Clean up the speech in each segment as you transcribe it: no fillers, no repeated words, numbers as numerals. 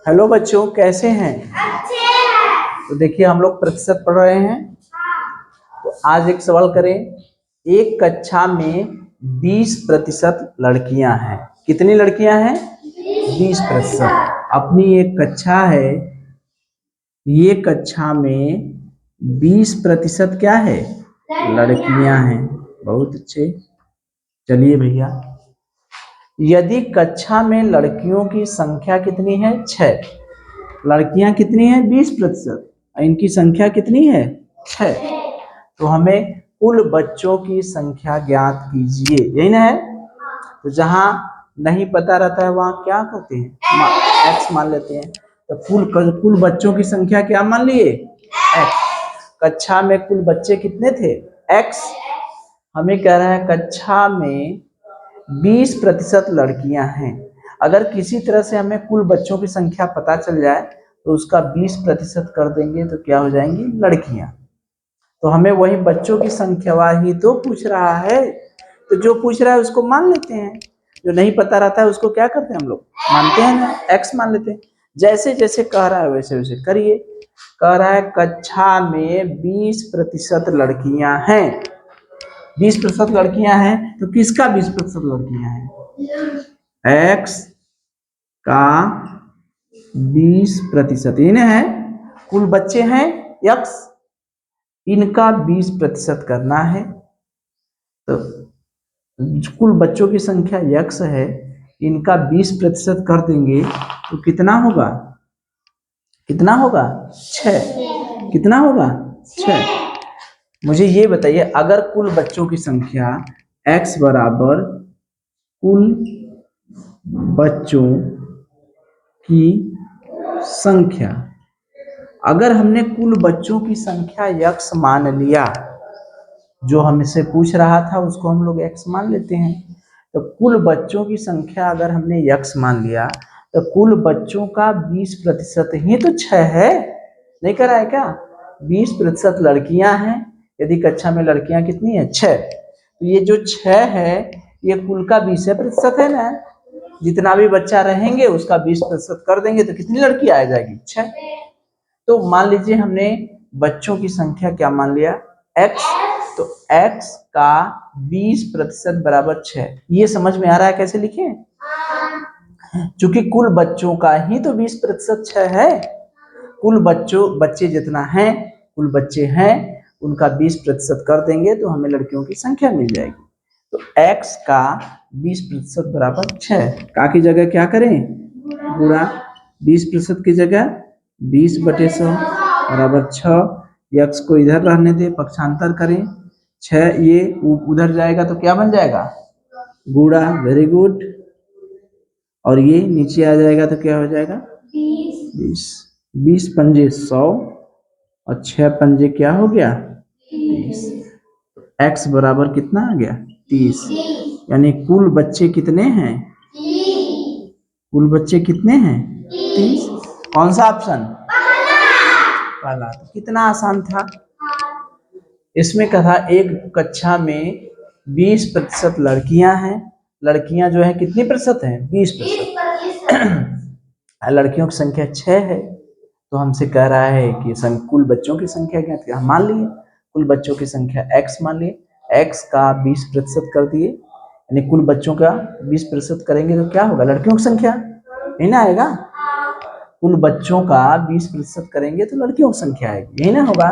Hello बच्चों, कैसे हैं? अच्छे हैं। तो देखिए, हम लोग प्रतिशत पढ़ रहे हैं। तो आज एक सवाल करें। एक कक्षा में 20% लड़कियां हैं। कितनी लड़कियां हैं? 20%। अपनी एक कक्षा है, ये कक्षा में 20% क्या है? लड़कियां हैं। बहुत अच्छे। चलिए भैया, यदि कक्षा में लड़कियों की संख्या कितनी है? 6। लड़कियां कितनी है? 20%। इनकी संख्या कितनी है? 6। तो हमें कुल बच्चों की संख्या ज्ञात कीजिए, यही ना है? तो जहां नहीं पता रहता है वहां क्या करते हैं? एक्स मान लेते हैं। तो कुल बच्चों की संख्या क्या मान लिए? एक्स। कक्षा में कुल बच्चे कितने थे? एक्स। हमें कह रहा है कक्षा में 20% लड़कियां हैं। अगर किसी तरह से हमें कुल बच्चों की संख्या पता चल जाए तो उसका 20% कर देंगे तो क्या हो जाएंगी? लड़कियां। तो हमें वही बच्चों की संख्या ही तो पूछ रहा है, तो जो पूछ रहा है उसको मान लेते हैं। जो नहीं पता रहता है उसको क्या करते हैं हम लोग? मानते हैं ना, एक्स मान लेते हैं। जैसे जैसे कह रहा है वैसे वैसे करिए। कह रहा है कक्षा में 20% लड़कियां हैं। 20% लड़कियां हैं तो किसका 20% लड़कियां हैं? एक्स का 20%। इन्हें है कुल बच्चे हैं यक्स, इनका 20% करना है। तो कुल बच्चों की संख्या यक्स है, इनका 20% कर देंगे तो कितना होगा? कितना होगा? 6। कितना होगा? 6। मुझे ये बताइए, अगर कुल बच्चों की संख्या x बराबर कुल बच्चों की संख्या, अगर हमने कुल बच्चों की संख्या x मान लिया, जो हमसे पूछ रहा था उसको हम लोग x मान लेते हैं। तो कुल बच्चों की संख्या अगर हमने x मान लिया तो कुल बच्चों का 20% ही तो 6 है। नहीं कह रहा है क्या? 20% लड़कियां हैं। यदि कक्षा में लड़कियां कितनी है? 6। तो ये जो 6 है ये कुल का 20% है ना। जितना भी बच्चा रहेंगे उसका 20% कर देंगे तो कितनी लड़की आ जाएगी? 6। तो मान लीजिए हमने बच्चों की संख्या क्या मान लिया? x। तो x का 20% बराबर 6। ये समझ में आ रहा है कैसे लिखे? चूंकि कुल बच्चों का ही तो 20% 6 है। कुल बच्चे जितना है, कुल बच्चे हैं उनका 20% कर देंगे तो हमें लड़कियों की संख्या मिल जाएगी। तो x का 20% बराबर 6। का की जगह क्या करें? गुणा। 20% की जगह 20/100 बराबर 6। x को इधर रहने दे, पक्षांतर करें। 6 ये उधर जाएगा तो क्या बन जाएगा? गुणा। Very good. और ये नीचे आ जाएगा तो क्या हो जाएगा? 20। 20 पंजे 100 और 6 पंजे क्या हो गया? 30। x बराबर कितना आ गया? 30। यानी कुल बच्चे कितने हैं? कुल बच्चे कितने हैं? 30। कौन सा ऑप्शन? पहला। तो कितना आसान था। इसमें कहा एक कक्षा में 20% लड़कियां हैं। लड़कियां जो है कितनी प्रतिशत है? 20%। लड़कियों की संख्या 6 है। तो हमसे कह रहा है कि कुल बच्चों की संख्या क्या थी? हम मान लिए कुल बच्चों की संख्या x मान लिए। x का 20% कर दिए, यानी कुल बच्चों का 20% करेंगे तो क्या होगा? लड़कियों की संख्या यही ना आएगा। कुल बच्चों का 20% करेंगे तो लड़कियों की संख्या आएगी, यही ना होगा।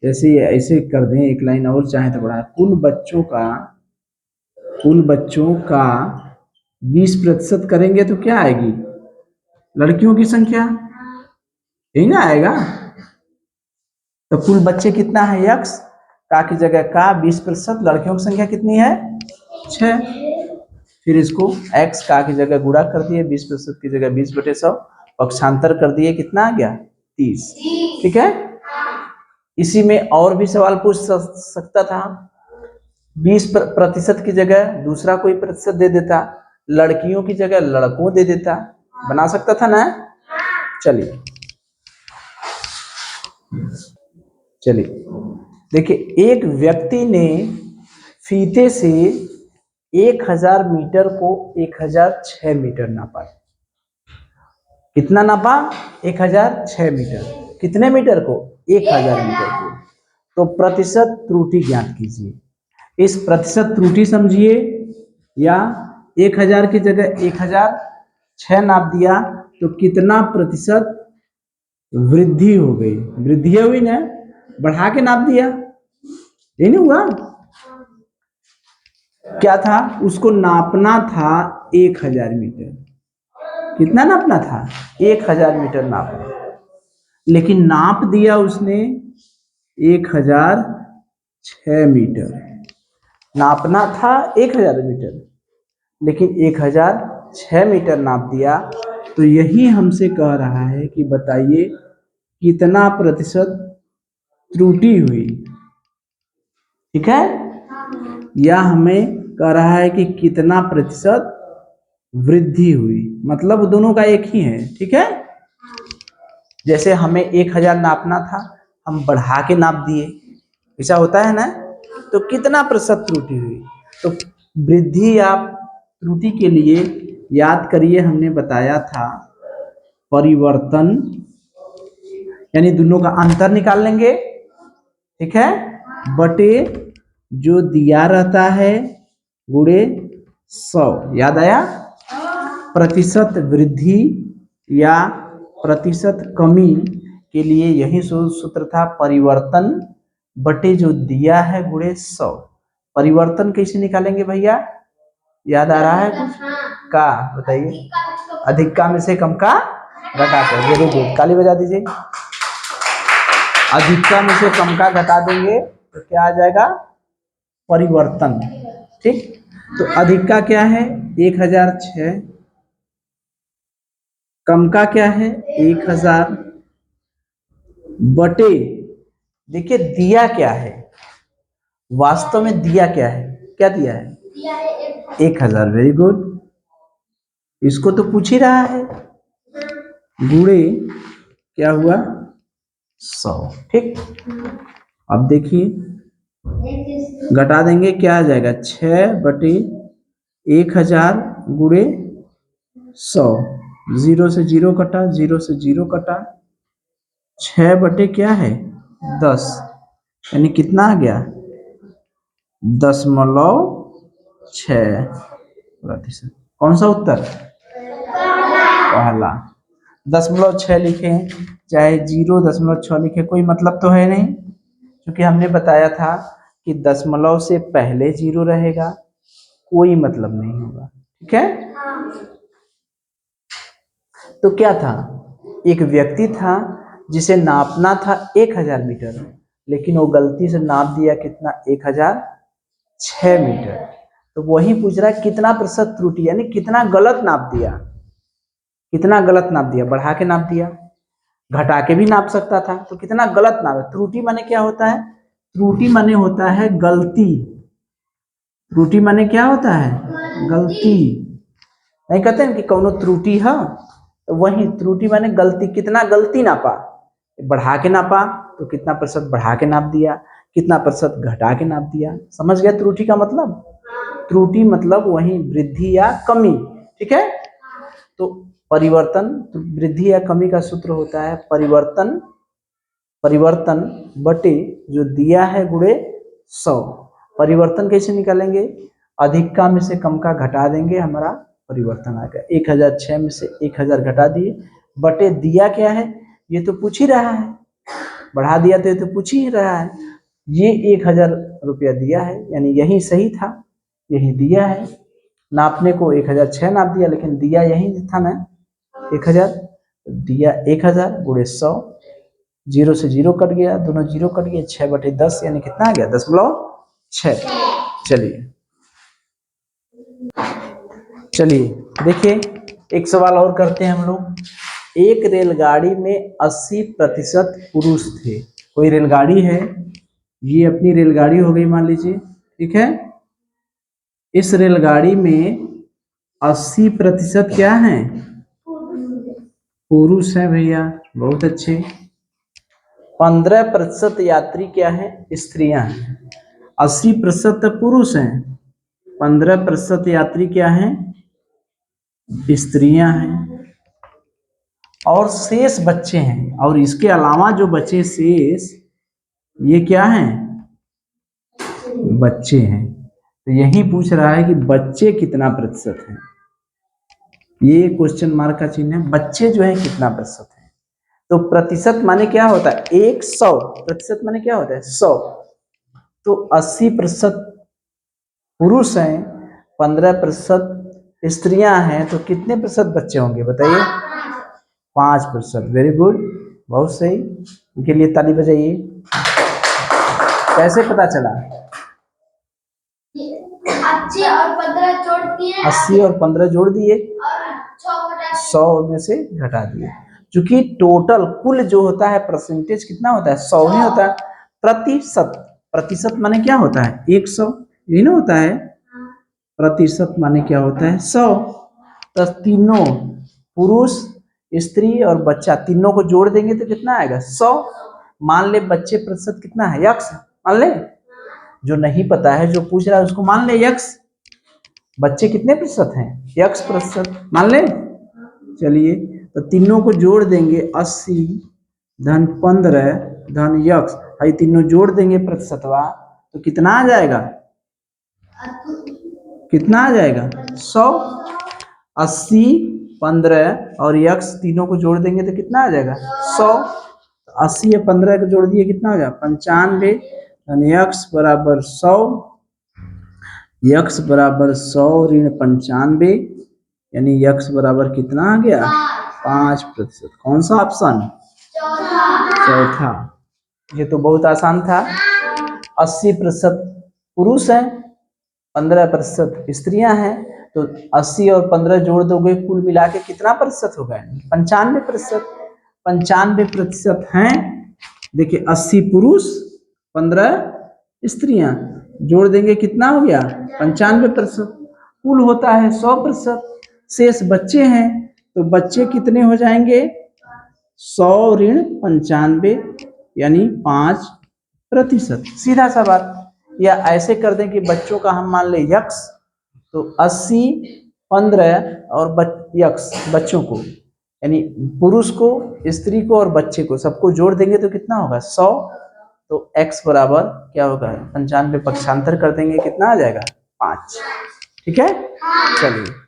जैसे ऐसे कर दें, एक लाइन और चाहे तो बढ़ा। कुल बच्चों का 20% करेंगे तो क्या आएगी? लड़कियों की संख्या, यही ना आएगा। तो कुल बच्चे कितना है? x। का की जगह का 20%, लड़कियों की संख्या कितनी है? 6। फिर इसको x का की जगह गुणा कर दिए, 20% की जगह 20/100, पक्षांतर कर दिए, कितना आ गया? 30। ठीक है। इसी में और भी सवाल पूछ सकता था। 20% की जगह दूसरा कोई प्रतिशत दे देता, लड़कियों की जगह लड़कों दे देता, बना सकता था ना। चलिए देखिए, एक व्यक्ति ने फीते से 1000 मीटर को 1006 मीटर नापा। कितना नापा? 1006 मीटर। कितने मीटर को? 1000 मीटर को। तो प्रतिशत त्रुटि ज्ञात कीजिए। इस प्रतिशत त्रुटि समझिए, या 1000 की जगह 1006 नाप दिया तो कितना प्रतिशत वृद्धि हो गई? वृद्धि हुई ना, बढ़ा के नाप दिया, ये नहीं हुआ? क्या था? उसको नापना था 1000 मीटर। कितना नापना था? 1000 मीटर नापना, लेकिन नाप दिया उसने 1006 मीटर। नापना था 1000 मीटर, लेकिन 1006 मीटर नाप दिया। तो यही हमसे कह रहा है कि बताइए कितना प्रतिशत त्रुटि हुई। ठीक है, या हमें कह रहा है कि कितना प्रतिशत वृद्धि हुई, मतलब दोनों का एक ही है। ठीक है, जैसे हमें 1000 नापना था, हम बढ़ा के नाप दिए, ऐसा होता है ना। तो कितना प्रतिशत त्रुटि हुई? तो वृद्धि या त्रुटि के लिए याद करिए, हमने बताया था परिवर्तन, यानी दोनों का अंतर निकाल लेंगे। ठीक है, बटे जो दिया रहता है गुणे 100। याद आया? प्रतिशत वृद्धि या प्रतिशत कमी के लिए यही सूत्र था, परिवर्तन बटे जो दिया है गुणे 100। परिवर्तन कैसे निकालेंगे भैया? याद आ रहा है कुछ का? बताइए। अधिक का में से कम का घटाकर। वेरी गुड, ताली बजा दीजिए। अधिक का में से कम का घटा देंगे तो क्या आ जाएगा? परिवर्तन। ठीक, तो अधिक का क्या है? 1006, कम का क्या है? 1000, बटे, देखिए दिया क्या है, वास्तव में दिया क्या है? क्या दिया है? 1000। वेरी गुड, इसको तो पूछ ही रहा है। गुणे क्या हुआ? 100। ठीक, अब देखिए घटा देंगे, क्या आ जाएगा? 6 बटे 1000 गुणे 100। 0 से 0 कटा, 0 से 0 कटा, 6 बटे क्या है? 10, यानी कितना आ गया? 0.6%। कौन सा उत्तर? पहला। 0.6 लिखे चाहे 0.6 लिखे, कोई मतलब तो है नहीं, क्योंकि हमने बताया था कि दशमलव से पहले 0 रहेगा, कोई मतलब नहीं होगा। ठीक है, तो क्या था? एक व्यक्ति था जिसे नापना था 1000 मीटर, लेकिन वो गलती से नाप दिया कितना? 1006 मीटर। तो वही पूछ रहा है कितना प्रतिशत त्रुटि, यानी कितना गलत नाप दिया। कितना गलत नाप दिया? बढ़ा के नाप दिया, घटा के भी नाप सकता था, तो कितना गलत नाप। त्रुटि माने क्या होता है? त्रुटि माने होता है गलती। त्रुटि माने क्या होता है? गलती। नहीं कहते हैं कि कौनो त्रुटि है, तो वही त्रुटि माने गलती। कितना गलती नापा? बढ़ा के नापा तो कितना प्रतिशत बढ़ा के नाप दिया, कितना प्रतिशत घटा के नाप दिया। समझ गया त्रुटि का मतलब? त्रुटि मतलब वही वृद्धि या कमी। ठीक है, तो परिवर्तन, वृद्धि या कमी का सूत्र होता है परिवर्तन, परिवर्तन बटे जो दिया है गुणे 100। परिवर्तन कैसे निकालेंगे? अधिक का में से कम का घटा देंगे, हमारा परिवर्तन आ गया। 1006 में से 1000 घटा दिए, बटे दिया क्या है? ये तो पूछ ही रहा है, बढ़ा दिया तो ये तो पूछ ही रहा है। ये 1000 रुपया दिया है, यानी यही सही था, यही दिया है। नापने को 1006 नाप दिया, लेकिन दिया यही था ना 1000। दिया 1000 गुणे 100, 0 से 0 कट गया, दोनों 0 कट गए, 6 बटे 10, यानी कितना आ गया? 10.6। चलिए चलिए देखिए, एक सवाल और करते हैं हम लोग। एक रेलगाड़ी में 80% पुरुष थे। कोई रेलगाड़ी है, ये अपनी रेलगाड़ी हो गई मान लीजिए। ठीक है, इस रेलगाड़ी में 80% क्या है? पुरुष है भैया, बहुत अच्छे। 15% यात्री क्या है? स्त्रियां हैं। 80% पुरुष हैं, 15% यात्री क्या हैं? स्त्रियां हैं। और शेष बच्चे हैं, और इसके अलावा जो बचे शेष, ये क्या हैं? बच्चे हैं। तो यही पूछ रहा है कि बच्चे कितना प्रतिशत हैं। ये क्वेश्चन मार्क का चिन्ह है। बच्चे जो है कितना प्रतिशत है। तो प्रतिशत माने क्या होता है? 100। प्रतिशत माने क्या होता है? 100। तो 80% पुरुष हैं, 15% स्त्रियां हैं, तो कितने प्रतिशत बच्चे होंगे बताइए? 5%। वेरी गुड, बहुत सही। इनके लिए ताली बजाइए। कैसे पता चला? 80 और 15 जोड़ दिए, 80 और 15 जोड़ दिए, 100 में से घटा दिए। क्योंकि टोटल कुल जो होता है परसेंटेज कितना होता है? 100 ही होता है। प्रतिशत, प्रतिशत माने क्या होता है? 100, यही ना होता है। प्रतिशत माने क्या होता है? 100। तो तीनों पुरुष, स्त्री और बच्चा तीनों को जोड़ देंगे तो कितना आएगा? 100। मान ले बच्चे प्रतिशत कितना है? यक्स। मान ले, जो नहीं पता है, जो पूछ रहा है उसको मान ले यक्स। बच्चे कितने प्रतिशत हैं? यक्स प्रतिशत मान ले। चलिए, तो तीनों को जोड़ देंगे, 80 धन 15 धन यक्स, भाई तीनों जोड़ देंगे प्रतिशतवा, तो कितना आ जाएगा? कितना आ जाएगा? 100। 80, 15 और यक्स तीनों को जोड़ देंगे तो कितना आ जाएगा? 100। 80 या 15 को जोड़ दिए, कितना हो जाएगा? 95 धन यक्स बराबर 100। यक्स बराबर 100 ऋण 95, यानी यक्स बराबर कितना आ गया? 5%। कौन सा ऑप्शन? चौथा। ये तो बहुत आसान था। 80% पुरुष हैं, 15% स्त्रियां हैं, तो 80 और 15 जोड़ दोगे, कुल मिला के कितना प्रतिशत होगा? 95%। 95% हैं। देखिए 80 पुरुष 15 स्त्रियां, जोड़ देंगे कितना हो गया? 95%। कुल होता है 100%। शेष बच्चे हैं, तो बच्चे कितने हो जाएंगे? 100 ऋण 95, यानी 5%। सीधा सा बात। या ऐसे कर दें कि बच्चों का हम मान ले यक्स, तो 80, 15 और यक्स बच्चों को, यानी पुरुष को, स्त्री को और बच्चे को, सबको जोड़ देंगे तो कितना होगा? 100। तो x बराबर क्या होगा? 95 पक्षांतर कर देंगे, कितना आ जाएगा? 5। ठीक है, चलिए।